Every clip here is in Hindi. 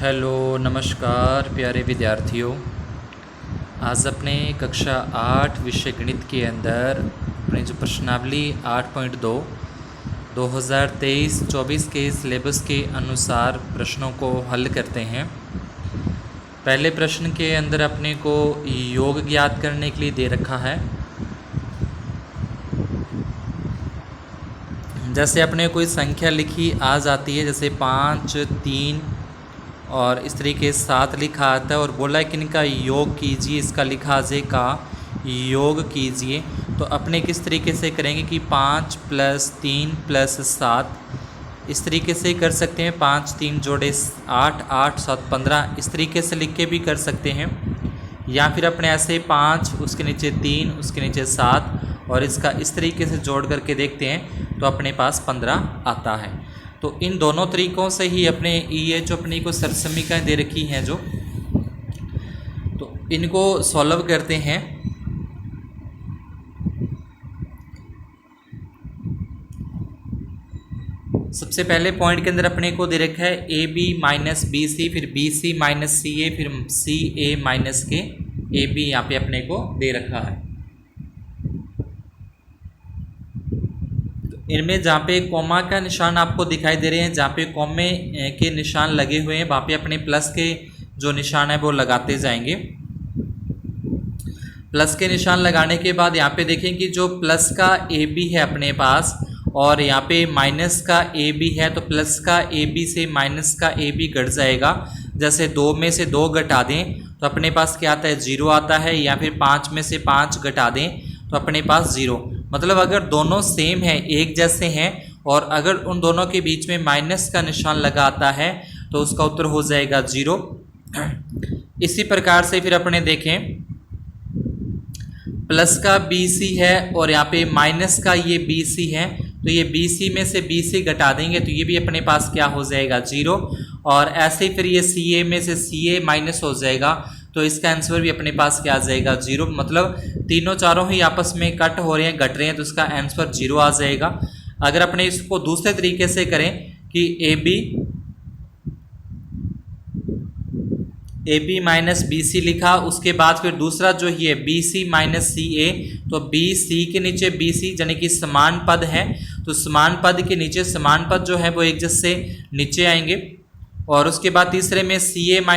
हेलो नमस्कार प्यारे विद्यार्थियों। आज अपने कक्षा 8 विषय गणित के अंदर अपनी जो प्रश्नावली 8.2 2023-24 के सिलेबस के अनुसार प्रश्नों को हल करते हैं। पहले प्रश्न के अंदर अपने को योग ज्ञात करने के लिए दे रखा है। जैसे अपने कोई संख्या लिखी आ जाती है, जैसे 5, 3 और इस तरीके 7 लिखा आता है और बोला है कि इनका योग कीजिए, इसका लिखा जे का योग कीजिए। तो अपने किस तरीके से करेंगे कि 5 + 3 + 7 इस तरीके से कर सकते हैं। 5 3 जोड़े 8, 8 7 15 इस तरीके से लिख के भी कर सकते हैं। या फिर अपने ऐसे 5 उसके नीचे 3 उसके नीचे 7 और इसका इस तरीके से जोड़ करके देखते हैं तो अपने पास 15 आता है। तो इन दोनों तरीक़ों से ही अपने ये जो अपनी को सरसमीकाएँ दे रखी हैं जो, तो इनको सॉल्व करते हैं। सबसे पहले पॉइंट के अंदर अपने को दे रखा है AB - BC, फिर BC - CA, फिर CA - के AB यहाँ पे अपने को दे रखा है। इनमें जहाँ पे कॉमा का निशान आपको दिखाई दे रहे हैं, जहाँ पे कॉमे के निशान लगे हुए हैं वहाँ पे अपने प्लस के जो निशान है वो लगाते जाएंगे। प्लस के निशान लगाने के बाद यहाँ पे देखें कि जो प्लस का AB है अपने पास और यहाँ पे माइनस का AB है, तो प्लस का AB से माइनस का AB घट जाएगा। जैसे 2 में से 2 घटा दें तो अपने पास क्या आता है, 0 आता है। या फिर 5 में से 5 घटा दें तो अपने पास 0। मतलब अगर दोनों सेम है, एक जैसे हैं, और अगर उन दोनों के बीच में माइनस का निशान लगा आता है तो उसका उत्तर हो जाएगा 0। इसी प्रकार से फिर अपने देखें प्लस का BC है और यहाँ पे माइनस का ये BC है, तो ये BC में से BC घटा देंगे तो ये भी अपने पास क्या हो जाएगा, 0। और ऐसे ही फिर ये CA में से CA माइनस हो जाएगा तो इसका आंसर भी अपने पास क्या आ जाएगा, 0। मतलब तीनों चारों ही आपस में कट हो रहे हैं, घट रहे हैं, तो इसका आंसर 0 आ जाएगा। अगर अपने इसको दूसरे तरीके से करें कि AB - BC लिखा, उसके बाद फिर दूसरा जो ही है BC - CA, तो BC के नीचे BC यानी कि समान पद है, तो समान पद के नीचे समान पद जो है वो एक जैसे नीचे आएंगे। और उसके बाद तीसरे में CA -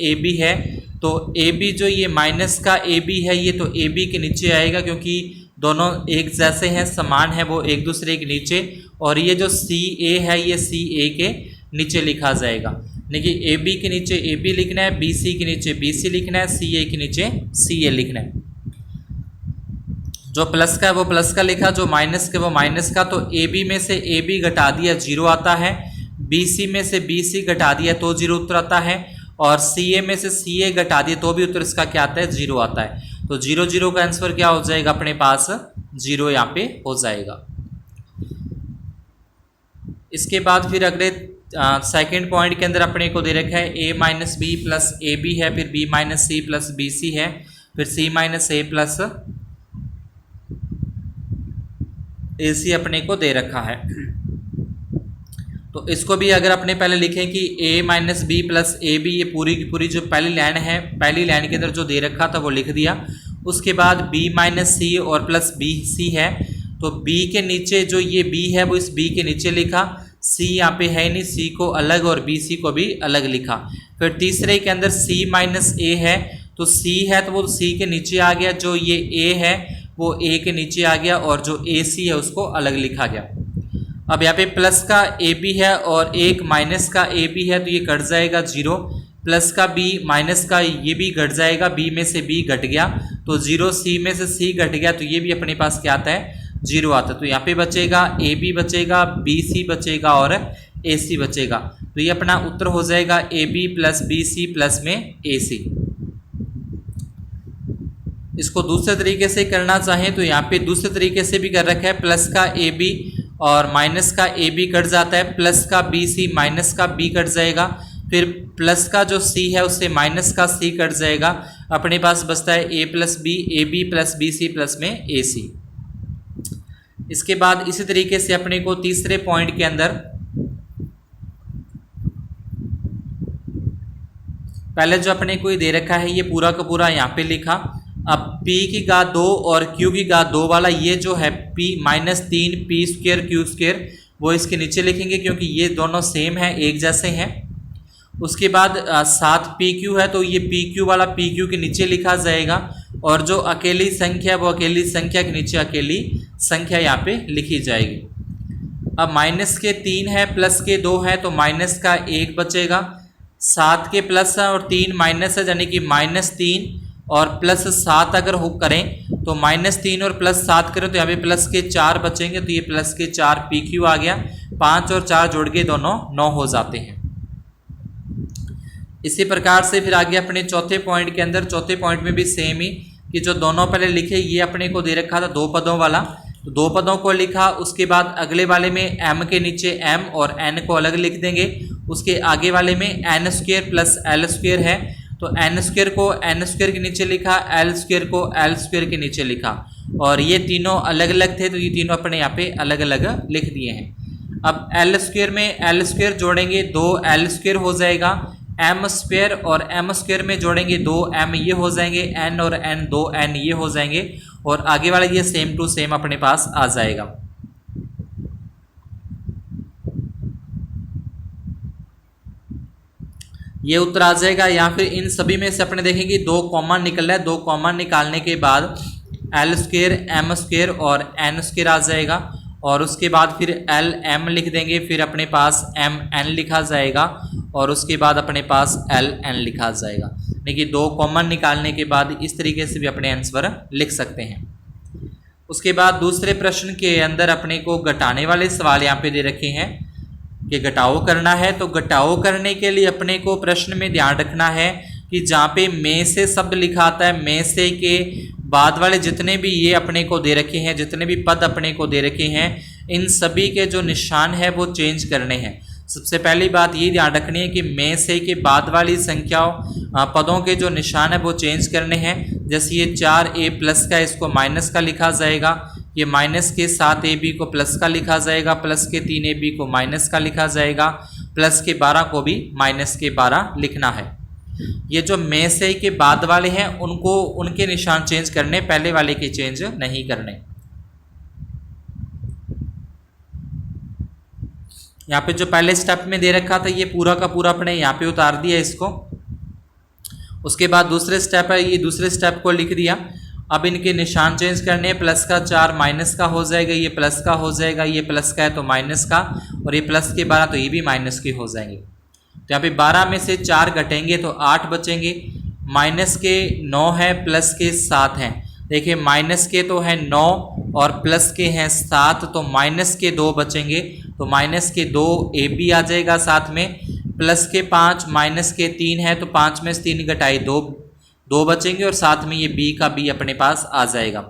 AB है, तो AB जो ये माइनस का AB है ये तो AB के नीचे आएगा, क्योंकि दोनों एक जैसे हैं, समान है, वो एक दूसरे के नीचे। और ये जो CA है ये CA के नीचे लिखा जाएगा। देखिए AB के नीचे AB लिखना है, BC के नीचे BC लिखना है, CA के नीचे CA लिखना है। जो प्लस का है वो प्लस का लिखा, जो माइनस का वो माइनस का। तो AB में से AB घटा दिया 0 आता है, BC में से BC घटा दिया तो 0 उत्तर आता है, और CA में से CA घटा दिया तो भी उत्तर इसका क्या आता है, 0 आता है। तो 0 0 का आंसर क्या हो जाएगा अपने पास, 0 यहाँ पे हो जाएगा। इसके बाद फिर अगले सेकंड पॉइंट के अंदर अपने को दे रखा है A - B + AB है, फिर B - C + BC है, फिर C - A + AC अपने को दे रखा है। तो इसको भी अगर अपने पहले लिखें कि A - B + AB, ये पूरी की पूरी जो पहली लाइन है, पहली लाइन के अंदर जो दे रखा था वो लिख दिया। उसके बाद B - C और प्लस BC है, तो B के नीचे जो ये B है वो इस B के नीचे लिखा, C यहाँ पे है नहीं, C को अलग और BC को भी अलग लिखा। फिर तीसरे के अंदर C - A है, तो C है तो वो C के नीचे आ गया, जो ये A है वो A के नीचे आ गया, और जो AC है उसको अलग लिखा गया। अब यहाँ पे प्लस का AB है और एक माइनस का AB है, तो ये कट जाएगा 0। प्लस का B माइनस का ये भी घट जाएगा, B में से B घट गया तो 0, C में से C घट गया तो ये भी अपने पास क्या आता है, 0 आता है। तो यहाँ पे बचेगा AB बचेगा, BC बचेगा और AC बचेगा। तो ये अपना उत्तर हो जाएगा AB + BC + में AC। इसको दूसरे तरीके से करना चाहें तो यहाँ पे दूसरे तरीके से भी कर रखा है, प्लस का AB और माइनस का AB कट जाता है, प्लस का BC माइनस का B कट जाएगा, फिर प्लस का जो C है उससे माइनस का C कट जाएगा। अपने पास बचता है A + B, AB + BC + में AC। इसके बाद इसी तरीके से अपने को तीसरे पॉइंट के अंदर पहले जो अपने को ये दे रखा है ये पूरा का पूरा यहाँ पे लिखा। अब p की घात 2 और q की घात 2 वाला ये जो है p minus 3 P square Q square वो इसके नीचे लिखेंगे क्योंकि ये दोनों सेम है, एक जैसे हैं। उसके बाद 7 PQ है तो ये PQ वाला PQ के नीचे लिखा जाएगा और जो अकेली संख्या वो अकेली संख्या के नीचे अकेली संख्या यहाँ पे लिखी जाएगी। अब माइनस के 3 है प्लस के 2 है तो माइनस का 1 बचेगा। 7 के प्लस है और 3 माइनस है यानी कि -3 और प्लस 7 अगर हो करें तो -3 और प्लस 7 करें तो यहाँ पे प्लस के 4 बचेंगे तो ये प्लस के 4 PQ आ गया। 5 और 4 जोड़ के दोनों 9 हो जाते हैं। इसी प्रकार से फिर आगे अपने चौथे पॉइंट के अंदर, चौथे पॉइंट में भी सेम ही कि जो दोनों पहले लिखे ये अपने को दे रखा था 2 पदों वाला, तो 2 पदों को लिखा। उसके बाद अगले वाले में m के नीचे m और n को अलग लिख देंगे। उसके आगे वाले में n square plus l square है तो n स्क्वेयर को n स्क्वेयर के नीचे लिखा, l स्क्वेयर को l स्क्वेयर के नीचे लिखा और ये तीनों अलग अलग थे तो ये तीनों अपने यहाँ पे अलग अलग लिख दिए हैं। अब l स्क्वेयर में l स्क्वेयर जोड़ेंगे 2l स्क्वेयर हो जाएगा। m स्क्वेयर और m स्क्वेयर में जोड़ेंगे 2m ये हो जाएंगे, n और n 2n ये हो जाएंगे और आगे वाला ये सेम टू सेम अपने पास आ जाएगा। ये उत्तर आ जाएगा। या फिर इन सभी में से अपने देखेंगे 2 कॉमन निकल रहा है, 2 कॉमन निकालने के बाद l स्क्वेयर m स्क्वेयर और n स्क्वेयर आ जाएगा और उसके बाद फिर l m लिख देंगे, फिर अपने पास m n लिखा जाएगा और उसके बाद अपने पास l n लिखा जाएगा। देखिए 2 कॉमन निकालने के बाद इस तरीके से भी अपने आंसर लिख सकते हैं। उसके बाद दूसरे प्रश्न के अंदर अपने को घटाने वाले सवाल यहाँ पे दे रखे हैं कि घटाओ करना है। तो घटाओ करने के लिए अपने को प्रश्न में ध्यान रखना है कि जहाँ पे में से शब्द लिखा आता है, में से के बाद वाले जितने भी ये अपने को दे रखे हैं, जितने भी पद अपने को दे रखे हैं, इन सभी के जो निशान है वो चेंज करने हैं। सबसे पहली बात ये ध्यान रखनी है कि में से के बाद वाली संख्याओं पदों के जो निशान है वो चेंज करने हैं। जैसे ये 4a प्लस का इसको माइनस का लिखा जाएगा, ये माइनस के 7ab को प्लस का लिखा जाएगा, प्लस के 3ab को माइनस का लिखा जाएगा, प्लस के 12 को भी माइनस के 12 लिखना है। ये जो में से के बाद वाले हैं उनको उनके निशान चेंज करने, पहले वाले के चेंज नहीं करने। यहाँ पे जो पहले स्टेप में दे रखा था ये पूरा का पूरा अपने यहाँ पे उतार दिया इसको। उसके बाद दूसरे स्टेप है, ये दूसरे स्टेप को लिख दिया। अब इनके निशान चेंज करने, प्लस का 4 माइनस का हो जाएगा, ये प्लस का हो जाएगा, ये प्लस का है तो माइनस का, और ये प्लस के 12 तो ये भी माइनस के हो जाएंगे। तो यहाँ पे 12 में से 4 घटेंगे तो 8 बचेंगे। माइनस के 9 है, प्लस के 7 हैं। देखिए माइनस के तो है 9 और प्लस के हैं 7 तो माइनस के 2 बचेंगे, तो माइनस के 2 ए बी आ जाएगा साथ में। प्लस के 5 माइनस के 3 है तो 5 में से 3 घटाई 2 बचेंगे और साथ में ये बी का बी अपने पास आ जाएगा।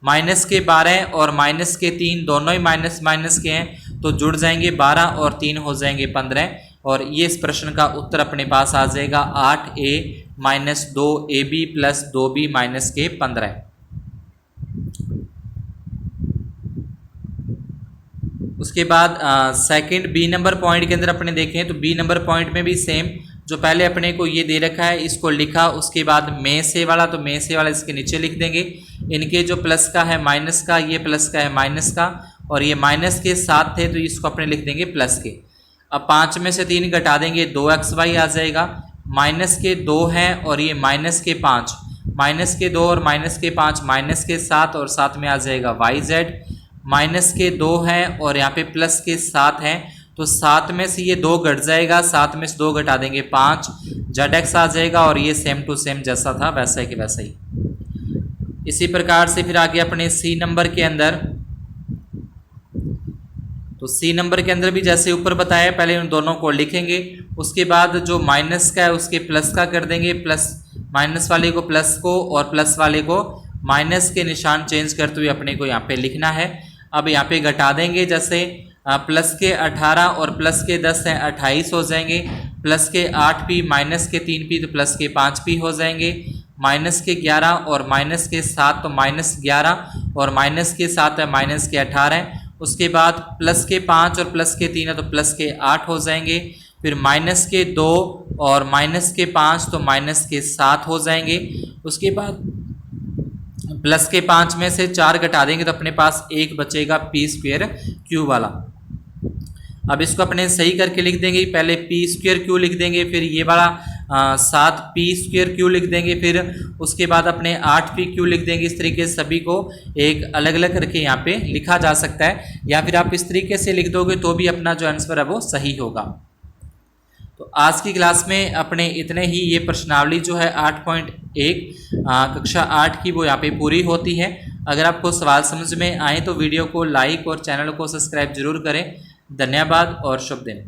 माइनस के 12 और माइनस के 3 दोनों ही माइनस माइनस के हैं तो जुड़ जाएंगे, 12 और 3 हो जाएंगे 15 और ये इस प्रश्न का उत्तर अपने पास आ जाएगा 8a minus 2ab plus 2b minus के 15। उसके बाद सेकंड बी नंबर पॉइंट के अंदर अपने देखें तो बी नंबर पॉइंट में भी सेम, जो पहले अपने को ये दे रखा है इसको लिखा, उसके बाद में से वाला तो में से वाला इसके नीचे लिख देंगे। इनके जो प्लस का है माइनस का, ये प्लस का है माइनस का, और ये माइनस के 7 थे तो इसको अपने लिख देंगे प्लस के। अब 5 में से 3 घटा देंगे 2xy आ जाएगा। माइनस के 2 हैं और ये माइनस के 5, माइनस के 2 और माइनस के 5 माइनस के 7 और साथ में आ जाएगा yz। माइनस के 2 हैं और यहाँ पे प्लस के 7 हैं तो 7 में से ये 2 घट जाएगा, 7 में से 2 घटा देंगे 5, zx आ जाएगा और ये सेम टू सेम जैसा था वैसा कि वैसा ही। इसी प्रकार से फिर आगे अपने सी नंबर के अंदर, तो सी नंबर के अंदर भी जैसे ऊपर बताया पहले उन दोनों को लिखेंगे, उसके बाद जो माइनस का है उसके प्लस का कर देंगे, प्लस माइनस वाले को प्लस को और प्लस वाले को माइनस के निशान चेंज करते हुए अपने को यहाँ पे लिखना है। अब यहाँ पे घटा देंगे, जैसे प्लस के 18 और प्लस के 10 हैं 28 हो जाएंगे, प्लस के 8p माइनस के 3p तो प्लस के 5p हो जाएंगे, माइनस के 11 और माइनस के 7 तो माइनस 11 और माइनस के 7 है माइनस के 18। उसके बाद प्लस के 5 और प्लस के 3 है तो प्लस के 8 हो जाएंगे, फिर माइनस के 2 और माइनस के 5 तो माइनस के 7 हो जाएंगे। उसके बाद प्लस के 5 में से 4 घटा देंगे तो अपने पास एक बचेगा पी स्क्वायर क्यू वाला। अब इसको अपने सही करके लिख देंगे, पहले पी स्क्वायर क्यू लिख देंगे, फिर ये वाला 7 पी स्क्वायर क्यू लिख देंगे, फिर उसके बाद अपने 8 पी क्यू लिख देंगे। इस तरीके से सभी को एक अलग अलग करके यहाँ पे लिखा जा सकता है, या फिर आप इस तरीके से लिख दोगे तो भी अपना जो आंसर है वो सही होगा। तो आज की क्लास में अपने इतने ही, ये प्रश्नावली जो है 8.1 कक्षा 8 की वो यहाँ पे पूरी होती है। अगर आपको सवाल समझ में आए तो वीडियो को लाइक और चैनल को सब्सक्राइब जरूर करें। धन्यवाद और शुभ दिन।